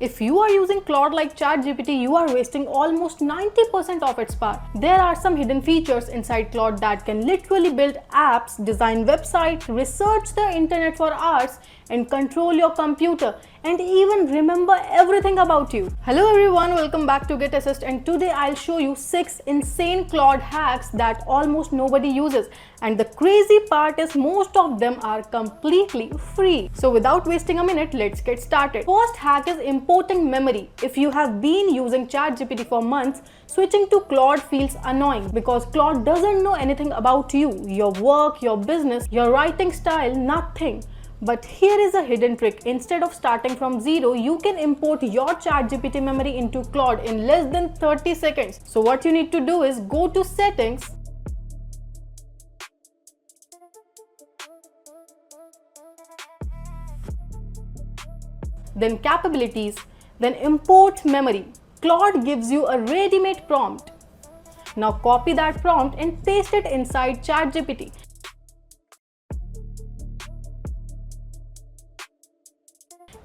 If you are using Claude like ChatGPT, you are wasting almost 90% of its power. There are some hidden features inside Claude that can literally build apps, design websites, research the internet for hours, and control your computer, and even remember everything about you. Hello everyone, welcome back to Get Assist, and today I'll show you 6 insane Claude hacks that almost nobody uses. And the crazy part is most of them are completely free. So without wasting a minute, let's get started. First hack is importing memory. If you have been using ChatGPT for months, switching to Claude feels annoying because Claude doesn't know anything about you, your work, your business, your writing style, nothing. But here is a hidden trick. Instead of starting from zero, you can import your ChatGPT memory into Claude in less than 30 seconds. So what you need to do is go to Settings, then Capabilities, then Import Memory. Claude gives you a ready-made prompt. Now copy that prompt and paste it inside ChatGPT.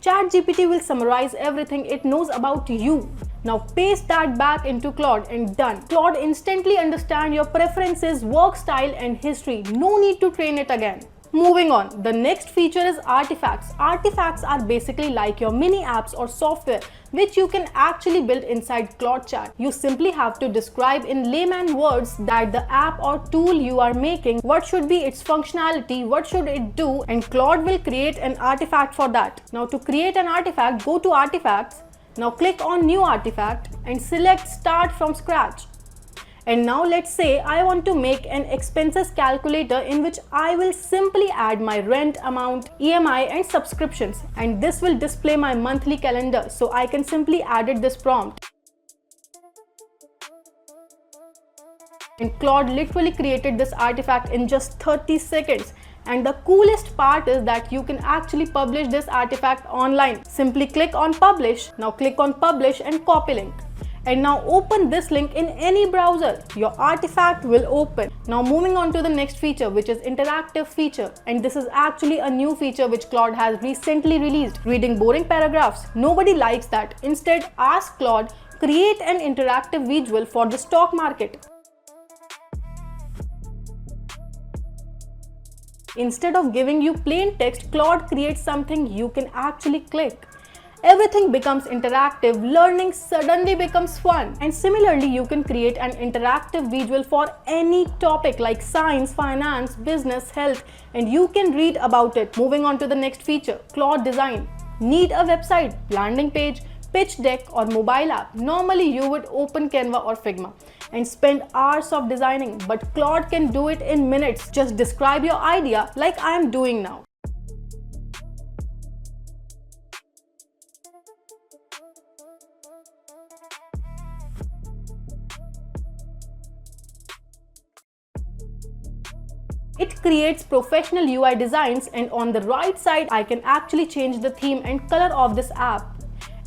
ChatGPT will summarize everything it knows about you. Now paste that back into Claude and done. Claude instantly understands your preferences, work style and history. No need to train it again. Moving on, the next feature is artifacts. Artifacts are basically like your mini apps or software which you can actually build inside Claude Chat. You simply have to describe in layman words that the app or tool you are making, what should be its functionality, what should it do, and Claude will create an artifact for that. Now to create an artifact, go to Artifacts. Now click on New Artifact and select Start from Scratch. And now let's say I want to make an expenses calculator in which I will simply add my rent amount, EMI and subscriptions, and this will display my monthly calendar, so I can simply add this prompt. And Claude literally created this artifact in just 30 seconds. And the coolest part is that you can actually publish this artifact online. Simply click on Publish. Now click on Publish and copy link. And now open this link in any browser. Your artifact will open. Now moving on to the next feature, which is interactive feature. And this is actually a new feature which Claude has recently released. Reading boring paragraphs. Nobody likes that. Instead, ask Claude, create an interactive visual for the stock market. Instead of giving you plain text, Claude creates something you can actually click. Everything becomes interactive, learning suddenly becomes fun. And similarly, you can create an interactive visual for any topic like science, finance, business, health, and you can read about it. Moving on to the next feature, Claude Design. Need a website, landing page, pitch deck or mobile app? Normally you would open Canva or Figma and spend hours of designing, but Claude can do it in minutes. Just describe your idea like I am doing now. It creates professional UI designs, and on the right side I can actually change the theme and color of this app.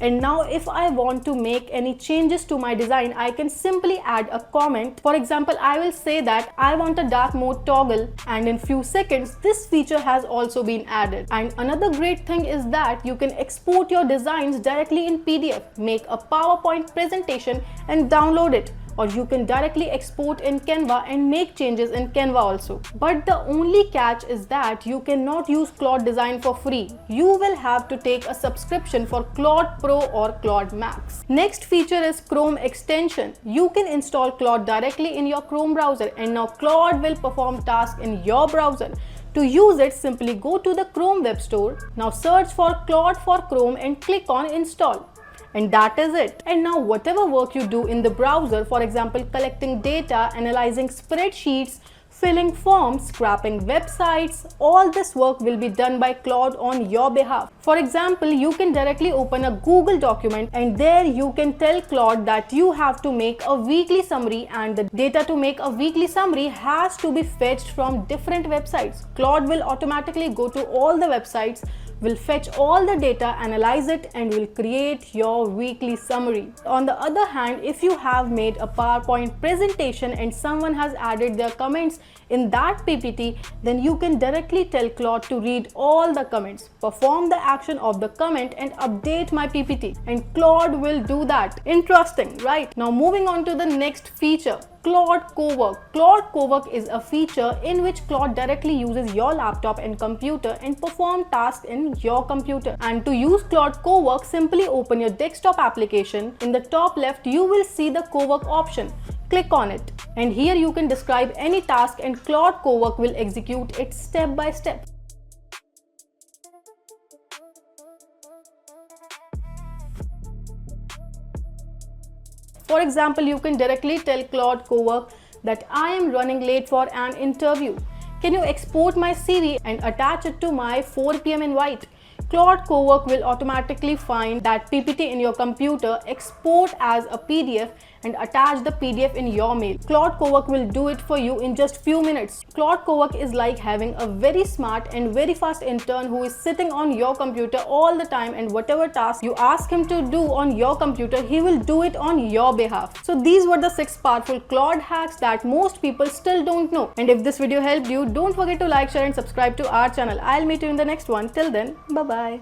And now if I want to make any changes to my design, I can simply add a comment. For example, I will say that I want a dark mode toggle, and in few seconds this feature has also been added. And another great thing is that you can export your designs directly in PDF, make a PowerPoint presentation and download it. Or you can directly export in Canva and make changes in Canva also. But the only catch is that you cannot use Claude Design for free. You will have to take a subscription for Claude Pro or Claude Max. Next feature is Chrome extension. You can install Claude directly in your Chrome browser, and now Claude will perform tasks in your browser. To use it, simply go to the Chrome Web Store. Now search for Claude for Chrome and click on Install. And that is it. And now whatever work you do in the browser, for example collecting data, analyzing spreadsheets, filling forms, scrapping websites, all this work will be done by Claude on your behalf. For example, you can directly open a Google document and there you can tell Claude that you have to make a weekly summary, and the data to make a weekly summary has to be fetched from different websites. Claude will automatically go to all the websites, will fetch all the data, analyze it, and will create your weekly summary. On the other hand, if you have made a PowerPoint presentation and someone has added their comments in that PPT, then you can directly tell Claude to read all the comments, perform the action of the comment, and update my PPT. And Claude will do that. Interesting, right? Now moving on to the next feature, Claude Cowork. Claude Cowork is a feature in which Claude directly uses your laptop and computer and perform tasks in your computer. And to use Claude Cowork, simply open your desktop application. In the top left, you will see the Cowork option. Click on it. And here you can describe any task and Claude Cowork will execute it step by step. For example, you can directly tell Claude Cowork that I am running late for an interview. Can you export my CV and attach it to my 4 p.m. invite? Claude Cowork will automatically find that PPT in your computer, export as a PDF, and attach the PDF in your mail. Claude Cowork will do it for you in just few minutes. Claude Cowork is like having a very smart and very fast intern who is sitting on your computer all the time, and whatever task you ask him to do on your computer, he will do it on your behalf. So these were the 6 powerful Claude hacks that most people still don't know. And if this video helped you, don't forget to like, share, and subscribe to our channel. I'll meet you in the next one. Till then, bye-bye.